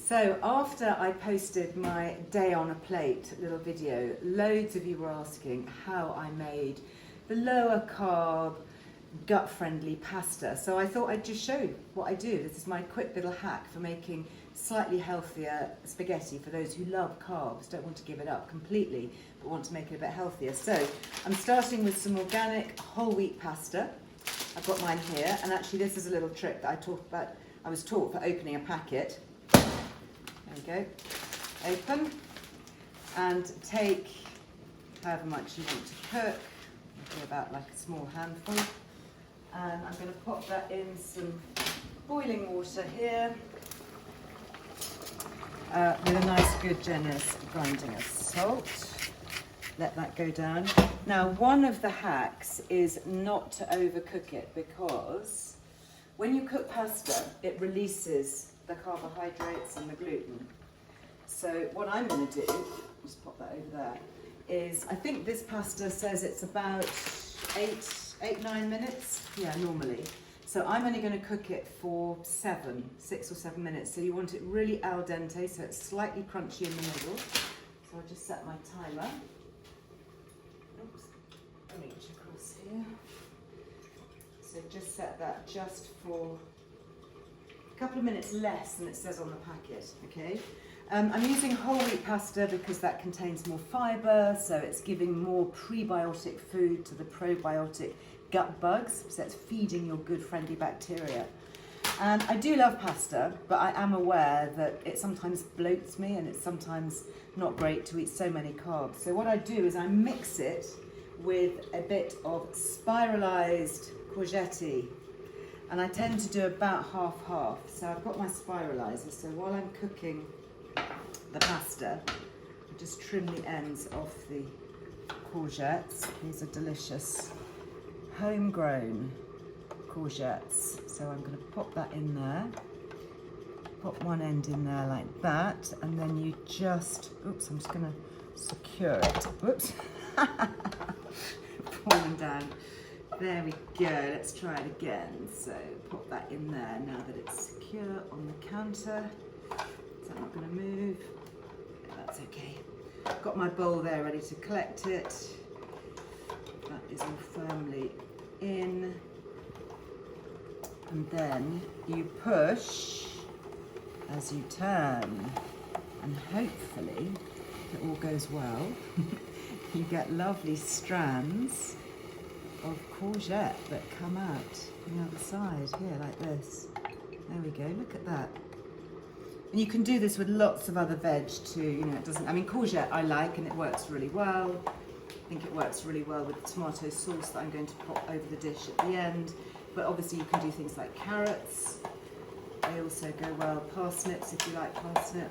So after I posted my day on a plate little video, loads of you were asking how I made the lower carb, gut-friendly pasta. So I thought I'd just show you what I do. This is my quick little hack for making slightly healthier spaghetti for those who love carbs, don't want to give it up completely, but want to make it a bit healthier. So I'm starting with some organic whole wheat pasta. I've got mine here, and actually this is a little trick that I was taught for opening a packet. There we go. Open and take however much you want to cook. Maybe about like a small handful. And I'm going to pop that in some boiling water here with a nice, good, generous grinding of salt. Let that go down. Now, one of the hacks is not to overcook it, because when you cook pasta, it releases the carbohydrates and the gluten. So what I'm going to do, just pop that over there, is I think this pasta says it's about 8-9 minutes, yeah, normally. So I'm only going to cook it for 6 or 7 minutes. So you want it really al dente, so it's slightly crunchy in the middle. So I'll just set my timer. Oops, reach across here. So just set that just for a couple of minutes less than it says on the packet, okay? I'm using whole wheat pasta because that contains more fibre, so it's giving more prebiotic food to the probiotic gut bugs, so it's feeding your good friendly bacteria. And I do love pasta, but I am aware that it sometimes bloats me and it's sometimes not great to eat so many carbs. So what I do is I mix it with a bit of spiralised courgette, and I tend to do about half-half. So I've got my spiralizer, so while I'm cooking the pasta, I just trim the ends off the courgettes. These are delicious homegrown courgettes. So I'm going to pop that in there, pop one end in there like that, and then you just, oops, I'm just going to secure it. Whoops. Falling down. There we go, let's try it again. So pop that in there now that it's secure on the counter. Is that not going to move? Yeah, that's okay. Got my bowl there ready to collect it. That is all firmly in. And then you push as you turn. And hopefully, if it all goes well, you get lovely strands of courgette that come out on the other side here like this. There we go, look at that. And you can do this with lots of other veg too, you know, it doesn't, I mean, courgette I like and it works really well. I think it works really well with the tomato sauce that I'm going to pop over the dish at the end. But obviously you can do things like carrots. They also go well. Parsnips, if you like parsnip.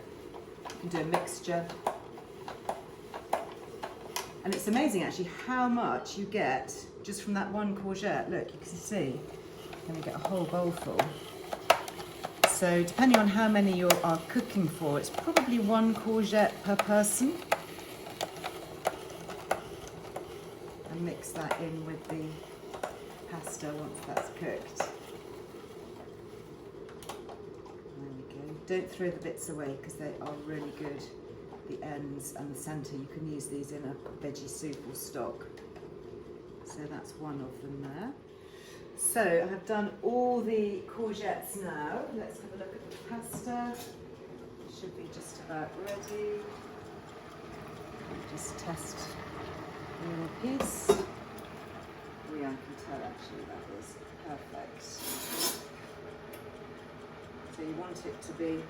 You can do a mixture. And it's amazing actually how much you get just from that one courgette. Look, you can see, you're going to get a whole bowl full. So depending on how many you are cooking for, it's probably 1 courgette per person. And mix that in with the pasta once that's cooked. There we go. Don't throw the bits away because they are really good. The ends and the centre, you can use these in a veggie soup or stock. So that's one of them there. So I've done all the courgettes now. Let's have a look at the pasta. It should be just about ready. Just test a little piece. Yeah, I can tell actually that is perfect. So you want it to be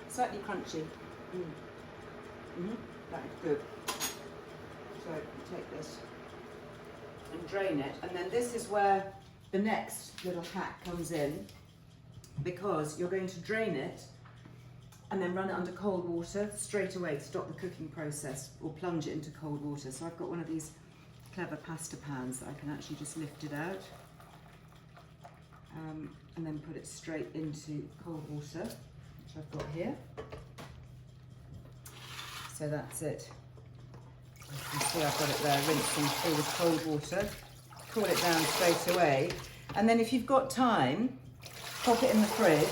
slightly crunchy. That is good. So you take this and drain it, and then this is where the next little hack comes in, because you're going to drain it and then run it under cold water straight away to stop the cooking process, or plunge it into cold water. So I've got one of these clever pasta pans that I can actually just lift it out and then put it straight into cold water, which I've got here. So that's it. You can see I've got it there rinsing through with cold water. Cool it down straight away. And then if you've got time, pop it in the fridge,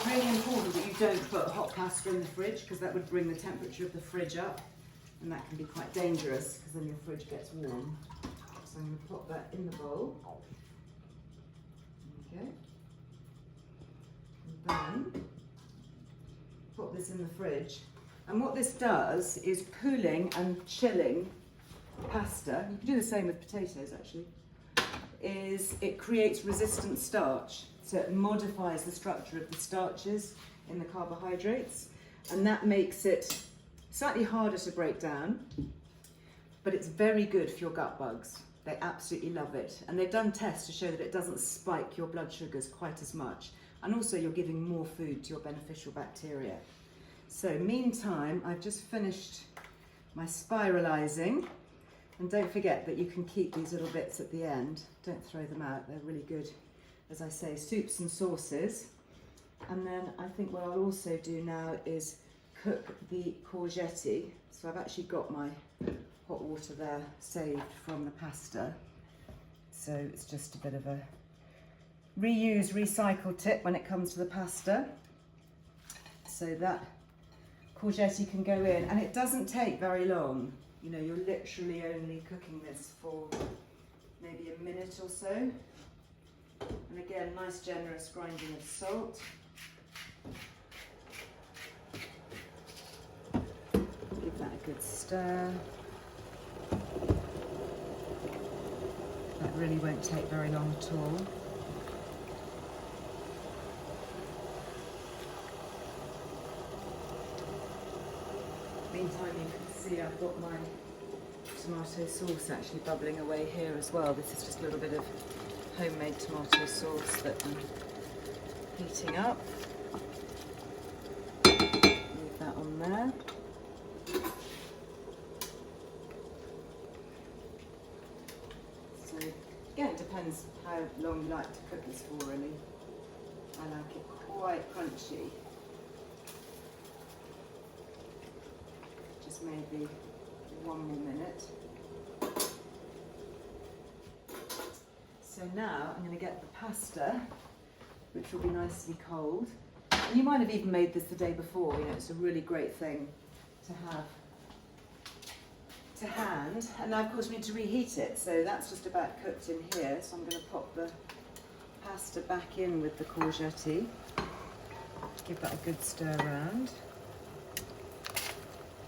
really important that you don't put hot pasta in the fridge because that would bring the temperature of the fridge up, and that can be quite dangerous because then your fridge gets warm. So I'm going to pop that in the bowl. Okay. And then put this in the fridge. And what this does is cooling and chilling pasta, you can do the same with potatoes actually, is it creates resistant starch. So it modifies the structure of the starches in the carbohydrates, and that makes it slightly harder to break down, but it's very good for your gut bugs. They absolutely love it. And they've done tests to show that it doesn't spike your blood sugars quite as much. And also you're giving more food to your beneficial bacteria. So meantime, I've just finished my spiralizing. And don't forget that you can keep these little bits at the end. Don't throw them out, they're really good, as I say, soups and sauces. And then I think what I'll also do now is cook the courgette. So I've actually got my hot water there saved from the pasta. So it's just a bit of a reuse, recycle tip when it comes to the pasta. So that courgette can go in, and it doesn't take very long. You know, you're literally only cooking this for maybe a minute or so. And again, nice generous grinding of salt. Give that a good stir. That really won't take very long at all. Meantime, you can see I've got my tomato sauce actually bubbling away here as well. This is just a little bit of homemade tomato sauce that I'm heating up. Leave that on there. So again, it depends how long you like to cook this for, really. I like it quite crunchy. Just maybe one more minute. So now I'm going to get the pasta, which will be nicely cold. And you might have even made this the day before. You know, it's a really great thing to have to hand. And now of course we need to reheat it. So that's just about cooked in here. So I'm going to pop the pasta back in with the courgette. Give that a good stir around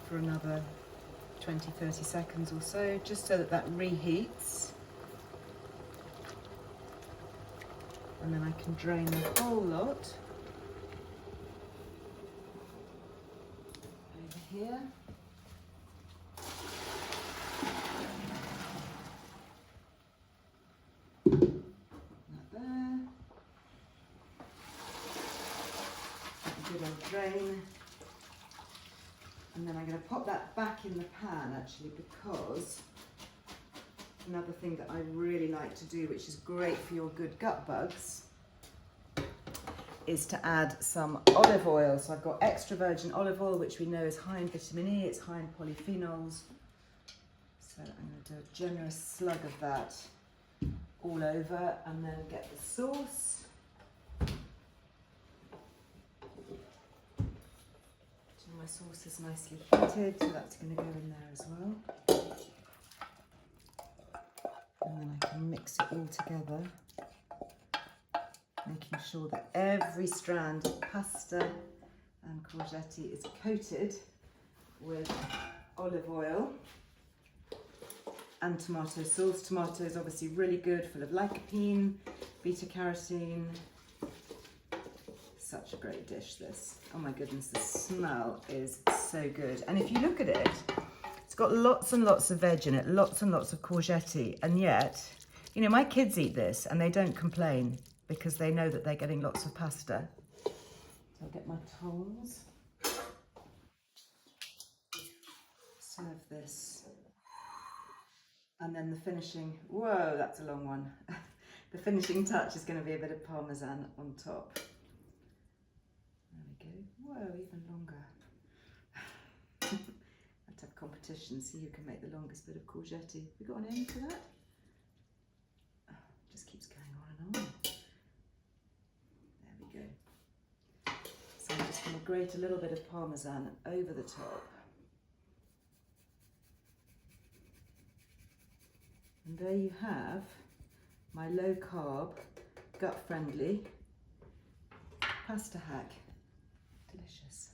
for another 20-30 seconds or so, just so that that reheats. And then I can drain the whole lot over here. That there. A good old drain. And then I'm going to pop that back in the pan actually, because another thing that I really like to do, which is great for your good gut bugs, is to add some olive oil. So I've got extra virgin olive oil, which we know is high in vitamin E, it's high in polyphenols. So I'm going to do a generous slug of that all over, and then get the sauce. My sauce is nicely heated, so that's going to go in there as well. And then I can mix it all together, making sure that every strand of pasta and courgette is coated with olive oil and tomato sauce. Tomato is obviously really good, full of lycopene, beta-carotene. Such a great dish, this. Oh my goodness, the smell is so good. And if you look at it, it's got lots and lots of veg in it, lots and lots of courgette, and yet, you know, my kids eat this and they don't complain because they know that they're getting lots of pasta. So I'll get my tongs. Serve this. And then the finishing, whoa, that's a long one. The finishing touch is going to be a bit of parmesan on top. Whoa, even longer. I have to have competition, see who can make the longest bit of courgette. Have we got an end for that? Oh, just keeps going on and on. There we go. I'm going to grate a little bit of Parmesan over the top. And there you have my low carb, gut friendly pasta hack. Delicious.